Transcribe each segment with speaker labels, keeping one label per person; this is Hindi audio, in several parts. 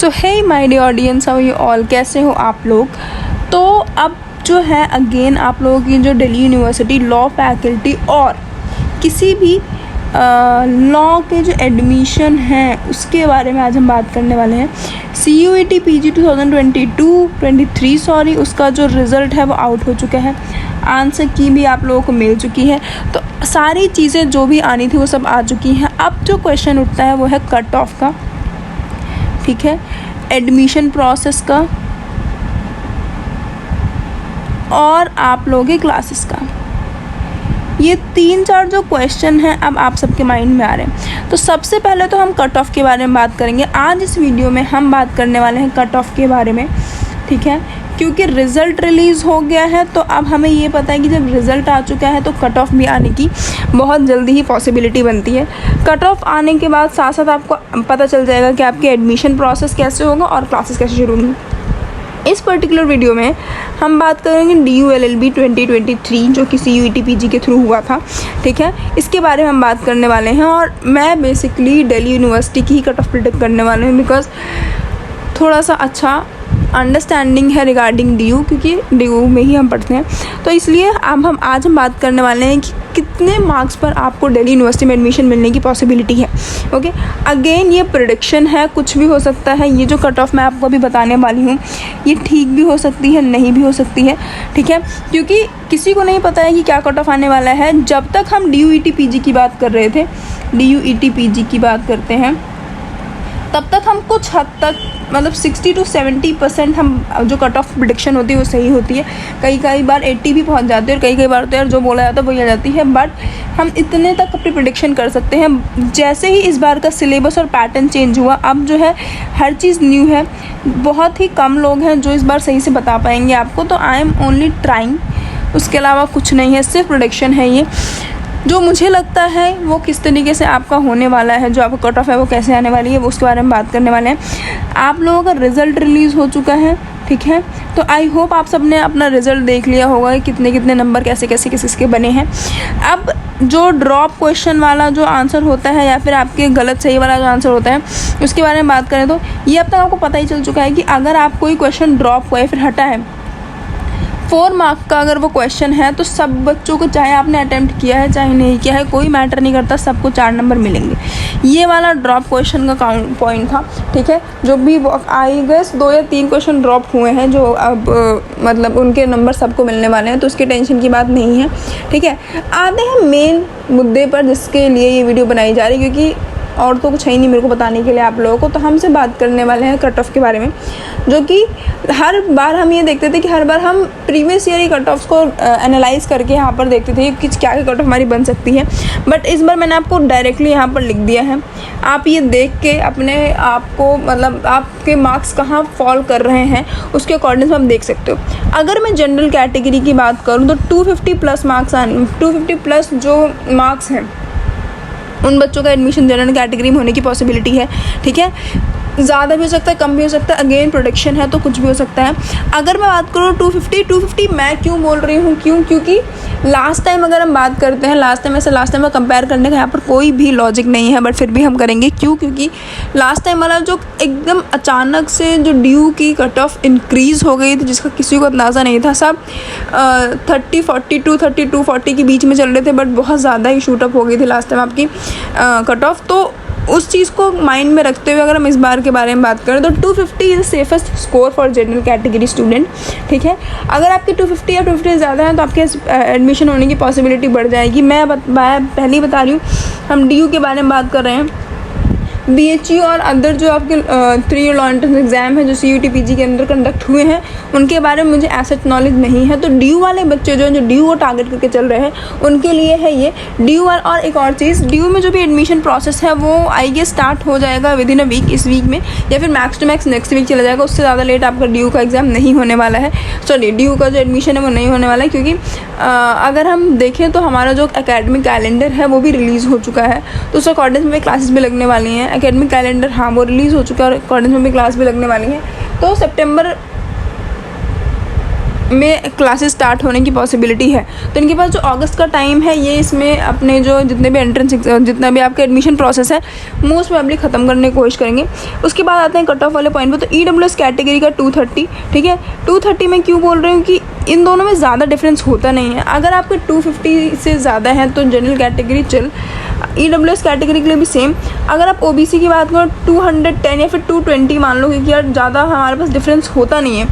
Speaker 1: So hey my dear audience, how you all, कैसे हो आप लोग। तो अब जो है अगेन आप लोगों की जो दिल्ली यूनिवर्सिटी लॉ फैकल्टी और किसी भी लॉ के जो एडमिशन हैं उसके बारे में आज हम बात करने वाले हैं। CUET PG 2022-23 सॉरी, उसका जो रिज़ल्ट है वो आउट हो चुका है। आंसर की भी आप लोगों को मिल चुकी है। तो सारी चीज़ें जो भी आनी थी वो सब आ चुकी हैं। अब जो क्वेश्चन उठता है वो है कट ऑफ का, ठीक है, एडमिशन प्रोसेस का और आप लोगों के क्लासेस का। ये 3-4 जो क्वेश्चन हैं अब आप सबके माइंड में आ रहे हैं। तो सबसे पहले तो हम कट ऑफ के बारे में बात करेंगे। आज इस वीडियो में हम बात करने वाले हैं कट ऑफ के बारे में, ठीक है, क्योंकि रिज़ल्ट रिलीज़ हो गया है। तो अब हमें ये पता है कि जब रिज़ल्ट आ चुका है तो कट ऑफ भी आने की बहुत जल्दी ही पॉसिबिलिटी बनती है। कट ऑफ आने के बाद साथ साथ आपको पता चल जाएगा कि आपके एडमिशन प्रोसेस कैसे होगा और क्लासेस कैसे शुरू होंगी। इस पर्टिकुलर वीडियो में हम बात करेंगे DU LLB 2023 जो कि CUET PG के थ्रू हुआ था, ठीक है, इसके बारे में हम बात करने वाले हैं। और मैं बेसिकली दिल्ली यूनिवर्सिटी की ही कट ऑफ प्रिडिक्ट करने वाले हूँ, बिकॉज थोड़ा सा अच्छा अंडरस्टैंडिंग है रिगार्डिंग DU, क्योंकि DU में ही हम पढ़ते हैं। तो इसलिए अब हम आज बात करने वाले हैं कि कितने मार्क्स पर आपको दिल्ली यूनिवर्सिटी में एडमिशन मिलने की पॉसिबिलिटी है। ओके, अगेन ये प्रेडिक्शन है, कुछ भी हो सकता है। ये जो कट ऑफ मैं आपको अभी बताने वाली हूँ ये ठीक भी हो सकती है, नहीं भी हो सकती है, ठीक है, क्योंकि किसी को नहीं पता है कि क्या कट ऑफ आने वाला है। जब तक हम DUET PG की बात कर रहे थे, DUET PG की बात करते हैं, तब तक हम कुछ हद तक मतलब 60 to 70% हम जो कट ऑफ प्रेडिक्शन होती है वो सही होती है। कई बार 80 भी पहुंच जाती है और कई बार तो यार जो बोला जाता है वही आ जाती है। बट हम इतने तक अपनी प्रेडिक्शन कर सकते हैं। जैसे ही इस बार का सिलेबस और पैटर्न चेंज हुआ, अब जो है हर चीज़ न्यू है। बहुत ही कम लोग हैं जो इस बार सही से बता पाएंगे आपको। तो आई एम ओनली ट्राइंग, उसके अलावा कुछ नहीं है, सिर्फ प्रेडिक्शन है ये। जो मुझे लगता है वो किस तरीके से आपका होने वाला है, जो आपका कट ऑफ है वो कैसे आने वाली है, वो उसके बारे में बात करने वाले हैं। आप लोगों का रिज़ल्ट रिलीज़ हो चुका है, ठीक है, तो आई होप आप सब ने अपना रिज़ल्ट देख लिया होगा कि कितने नंबर कैसे किसके बने हैं। अब जो ड्रॉप क्वेश्चन वाला जो आंसर होता है या फिर आपके गलत सही वाला जो आंसर होता है उसके बारे में बात करें तो ये अब तक आपको पता ही चल चुका है कि अगर आप कोई क्वेश्चन ड्रॉप हुआ या फिर हटा है, 4 मार्क का अगर वो क्वेश्चन है, तो सब बच्चों को, चाहे आपने अटेम्प्ट किया है चाहे नहीं किया है, कोई मैटर नहीं करता, सबको 4 नंबर मिलेंगे। ये वाला ड्रॉप क्वेश्चन का काउंट पॉइंट था, ठीक है। जो भी आई गेस 2 या 3 क्वेश्चन ड्रॉप हुए हैं जो अब मतलब उनके नंबर सबको मिलने वाले हैं, तो उसकी टेंशन की बात नहीं है, ठीक है। आते हैं मेन मुद्दे पर जिसके लिए ये वीडियो बनाई जा रही है, क्योंकि और तो कुछ है ही नहीं मेरे को बताने के लिए आप लोगों को। तो हमसे बात करने वाले हैं कट ऑफ के बारे में, जो कि हर बार हम ये देखते थे कि हर बार हम प्रीवियस ईयर ही कट ऑफ्स को एनालाइज करके यहाँ पर देखते थे कि क्या क्या कट ऑफ हमारी बन सकती है। बट इस बार मैंने आपको डायरेक्टली यहाँ पर लिख दिया है। आप ये देख के अपने आप को, मतलब आपके मार्क्स कहाँ फॉल कर रहे हैं उसके अकॉर्डिंग आप देख सकते हो। अगर मैं जनरल कैटेगरी की बात करूँ तो 250 प्लस मार्क्स 250 प्लस जो मार्क्स हैं उन बच्चों का एडमिशन जनरल कैटेगरी में होने की पॉसिबिलिटी है, ठीक है। ज़्यादा भी हो सकता है, कम भी हो सकता है, अगेन प्रोडक्शन है तो कुछ भी हो सकता है। अगर मैं बात करूँ 250 मैं क्यों बोल रही हूँ, क्योंकि लास्ट टाइम अगर हम बात करते हैं, लास्ट टाइम में कंपेयर करने का यहाँ पर कोई भी लॉजिक नहीं है, बट फिर भी हम करेंगे। क्योंकि लास्ट टाइम वाला जो एकदम अचानक से जो DU की कट ऑफ इंक्रीज़ हो गई थी जिसका किसी को अंदाज़ा नहीं था, सब 32-40 के बीच में चल रहे थे, बट बहुत ज़्यादा ही शूटअप हो गई थी लास्ट टाइम आपकी कट ऑफ। तो उस चीज़ को माइंड में रखते हुए अगर हम इस बार के बारे में बात करें तो 250 is safest score for general category student, ठीक है। अगर आपकी 250 या 250 ज़्यादा है तो आपके एडमिशन होने की पॉसिबिलिटी बढ़ जाएगी। मैं पहले ही बता रही हूँ, हम DU के बारे में बात कर रहे हैं। BHU और अदर जो आपके 3 ईयर लॉ एंट्रेंस एग्ज़ाम है जो CUET PG के अंदर कंडक्ट हुए हैं, उनके बारे में मुझे एसेट नॉलेज नहीं है। तो DU वाले बच्चे जो DU को टारगेट करके चल रहे हैं उनके लिए है ये DU। और एक और चीज़, DU में जो भी एडमिशन प्रोसेस है वो आई गेस स्टार्ट हो जाएगा विदिन अ वीक, इस वीक में, या फिर max to max next week चला जाएगा। उससे ज़्यादा लेट आपका DU का एग्ज़ाम नहीं होने वाला है, सॉरी DU का जो एडमिशन है वो नहीं होने वाला है। क्योंकि अगर हम देखें तो हमारा जो एकेडमिक कैलेंडर है वो भी रिलीज़ हो चुका है, तो उस अकॉर्डिंग में क्लासेस भी लगने वाली हैं। एकेडमिक कैलेंडर हाँ वो रिलीज़ हो चुका है और अकॉर्डिंग में भी क्लास भी लगने वाली है। तो में क्लासेस स्टार्ट होने की पॉसिबिलिटी है। तो इनके पास जो अगस्त का टाइम है ये इसमें अपने जो जितने भी एंट्रेंस जितना भी आपका एडमिशन प्रोसेस है मोस्ट प्रोबेबली ख़त्म करने की कोशिश करेंगे। उसके बाद आते हैं कट ऑफ वाले पॉइंट पर। तो EWS कैटेगरी का 230, ठीक है। 230 मैं क्यों बोल रही हूँ कि इन दोनों में ज़्यादा डिफरेंस होता नहीं है। अगर आपके 250 से ज़्यादा है तो जनरल कैटेगरी चल, EWS कैटेगरी के लिए भी सेम। अगर आप OBC की बात करो 210 या फिर 220 मान लो, क्योंकि यार ज़्यादा हमारे पास डिफरेंस होता नहीं है।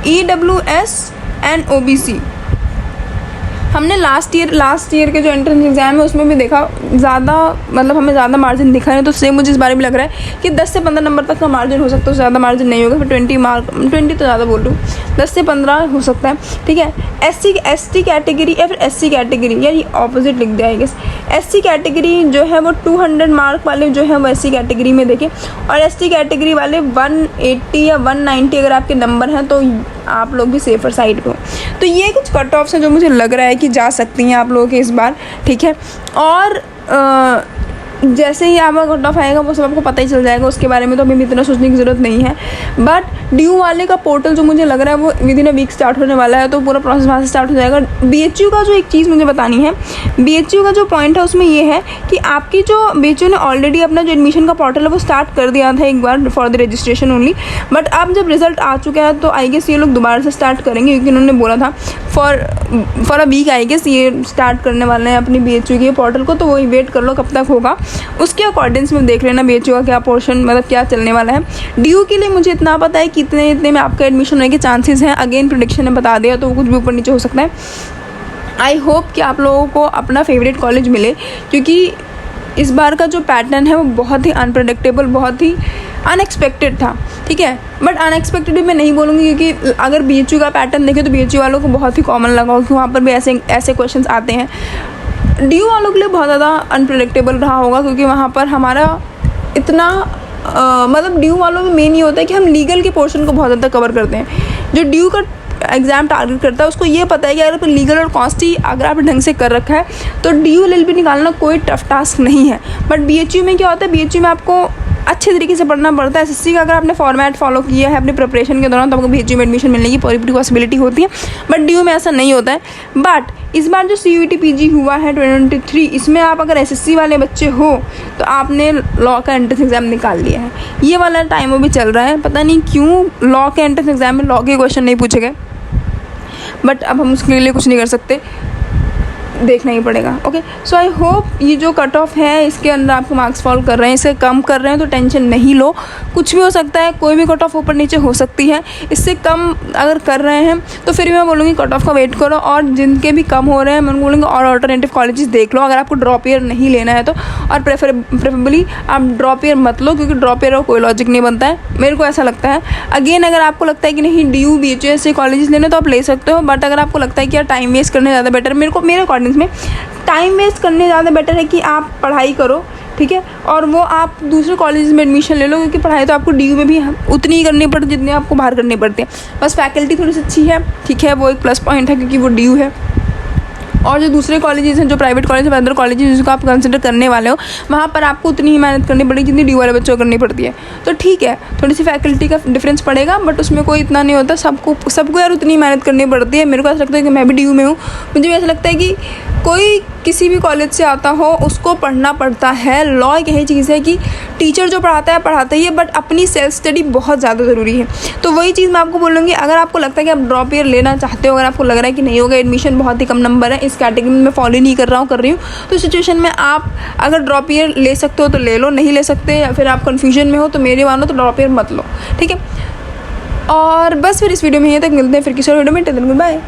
Speaker 1: EWS एंड OBC हमने लास्ट ईयर के जो एंट्रेंस एग्जाम है उसमें भी देखा, ज़्यादा मतलब हमें ज़्यादा मार्जिन दिखा नहीं। तो सेम मुझे इस बारे में लग रहा है कि 10 से 15 नंबर तक का मार्जिन हो सकता है, उससे ज़्यादा मार्जिन नहीं होगा। फिर 20 तो ज़्यादा बोल रही हूँ, 10 से 15 हो सकता है, ठीक है। ST कैटेगरी या फिर SC कैटेगरी, यार ये ऑपोजिट लिख दिया है। SC कैटेगरी जो है वो 200 मार्क वाले जो है वो SC कैटेगरी में देखें, और ST कैटेगरी वाले 180 या 190 अगर आपके नंबर हैं तो आप लोग भी सेफर साइड पे हो। तो ये कुछ कट ऑफ्स हैं जो मुझे लग रहा है कि जा सकती हैं आप लोगों के इस बार, ठीक है। और जैसे ही आपका कट ऑफ आएगा वो सब आपको पता ही चल जाएगा, उसके बारे में तो अभी इतना सोचने की ज़रूरत नहीं है। बट ड्यू वाले का पोर्टल जो मुझे लग रहा है वो within a week start होने वाला है, तो पूरा प्रोसेस वहाँ से स्टार्ट हो जाएगा। BHU का जो एक चीज़ मुझे बतानी है, BHU का जो पॉइंट है उसमें ये है कि आपकी जो BHU ने ऑलरेडी अपना जो एडमिशन का पोर्टल है वो स्टार्ट कर दिया था एक बार for the registration only. But अब जब रिजल्ट आ चुका है तो आई गेस ये लोग दोबारा से स्टार्ट करेंगे, क्योंकि उन्होंने बोला था for a week I guess ये स्टार्ट करने वाले हैं अपनी BHU के पोर्टल को। तो वही वेट कर लो कब तक होगा, उसके अकॉर्डिंग्स में देख लेना BHU का क्या पोर्शन मतलब क्या चलने वाला है। ड्यू के लिए मुझे इतना पता है कि इतने में आपका एडमिशन होने के चांसेस हैं। अगेन प्रेडिक्शन ने बता दिया तो कुछ भी ऊपर नीचे हो सकता है। आई होप कि आप लोगों को अपना फेवरेट कॉलेज मिले, क्योंकि इस बार का जो पैटर्न है वो बहुत ही अनप्रेडिक्टेबल, बहुत ही अनएक्सपेक्टेड था, ठीक है। बट अनएक्सपेक्टेड भी मैं नहीं बोलूँगी, क्योंकि अगर BHU का पैटर्न देखें तो BHU वालों को बहुत ही कॉमन लगा हो कि वहाँ पर भी ऐसे क्वेश्चंस आते हैं। ड्यू वालों के लिए बहुत ज़्यादा अनप्रेडिक्टेबल रहा होगा, क्योंकि वहाँ पर हमारा इतना मतलब ड्यू वालों में मेन ये होता है कि हम लीगल के पोर्शन को बहुत ज़्यादा कवर करते हैं। जो ड्यू का एग्ज़ाम टारगेट करता है उसको ये पता है कि अगर लीगल और कॉस्टी अगर आपने ढंग से कर रखा है तो ड्यू LLB निकालना कोई टफ टास्क नहीं है। बट BHU में क्या होता है, BHU में आपको अच्छे तरीके से पढ़ना पड़ता है। SSC का अगर आपने फॉर्मेट फॉलो किया है अपने प्रिपरेशन के दौरान तो आपको BHU में एडमिशन मिलने की पूरी पॉसिबिलिटी होती है। बट ड्यू में ऐसा नहीं होता है। बट इस बार जो CUET PG हुआ है 2023, इसमें आप अगर SSC वाले बच्चे हो तो आपने लॉ का एंट्रेंस एग्ज़ाम निकाल लिया है। ये वाला टाइम वो भी चल रहा है, पता नहीं क्यों लॉ के एंट्रेंस एग्ज़ाम में लॉ के क्वेश्चन नहीं पूछे गए, बट अब हम उसके लिए कुछ नहीं कर सकते, देखना ही पड़ेगा। ओके, सो आई होप ये जो कट ऑफ है इसके अंदर आपको मार्क्स फॉल कर रहे हैं, इसे कम कर रहे हैं तो टेंशन नहीं लो, कुछ भी हो सकता है, कोई भी कट ऑफ ऊपर नीचे हो सकती है। इससे कम अगर कर रहे हैं तो फिर मैं बोलूँगी कट ऑफ का वेट करो, और जिनके भी कम हो रहे हैं मैं बोलूँगी और अल्टरनेटिव कॉलेजेस देख लो अगर आपको ड्रॉप ईयर नहीं लेना है तो। और प्रेफरेबली आप ड्रॉप ईयर मत लो, क्योंकि ड्रॉप ईयर का कोई लॉजिक नहीं बनता है, मेरे को ऐसा लगता है। अगेन अगर आपको लगता है कि नहीं DU BHU ऐसे कॉलेजेस लेने तो आप ले सकते हो, बट अगर आपको लगता है कि यार टाइम वेस्ट करने ज़्यादा बेटर, मेरे अकॉर्डिंग में टाइम वेस्ट करने ज़्यादा बेटर है कि आप पढ़ाई करो, ठीक है, और वो आप दूसरे कॉलेज में एडमिशन ले लो, क्योंकि पढ़ाई तो आपको DU में भी उतनी ही करनी पड़ती जितनी आपको बाहर करनी पड़ती है। बस फैकल्टी थोड़ी सी अच्छी है, ठीक है, वो एक प्लस पॉइंट है क्योंकि वो DU है। और जो दूसरे कॉलेजेस हैं, जो प्राइवेट कॉलेज है, अदर कॉलेजेस जिसको आप कंसिडर करने वाले हो, वहाँ पर आपको उतनी ही मेहनत करनी पड़ेगी जितनी DU वाले बच्चों को करनी पड़ती है। तो ठीक है, थोड़ी सी फैकल्टी का डिफरेंस पड़ेगा, बट उसमें कोई इतना नहीं होता। सबको यार उतनी मेहनत करनी पड़ती है। मेरे को ऐसा लगता है कि मैं भी DU में हूँ, मुझे भी ऐसा लगता है कि कोई किसी भी कॉलेज से आता हो उसको पढ़ना पड़ता है। लॉ एक यही चीज़ है कि टीचर जो पढ़ाता ही है, बट अपनी सेल्फ स्टडी बहुत ज़्यादा ज़रूरी है। तो वही चीज़ मैं आपको बोलूँगी, अगर आपको लगता है कि आप ड्रॉप ईयर लेना चाहते हो, अगर आपको लग रहा है कि नहीं होगा, एडमिशन बहुत ही कम नंबर है, इस कैटेगरी में मैं फॉलो नहीं कर रही हूँ, तो सिचुएशन में आप अगर ड्रॉप ईयर ले सकते हो तो ले लो, नहीं ले सकते या फिर आप कन्फ्यूजन में हो तो मेरे मानो तो ड्रॉप ईयर मत लो, ठीक है। और बस फिर इस वीडियो में यहीं तक मिलते हैं फिर किसी और वीडियो में। बाय।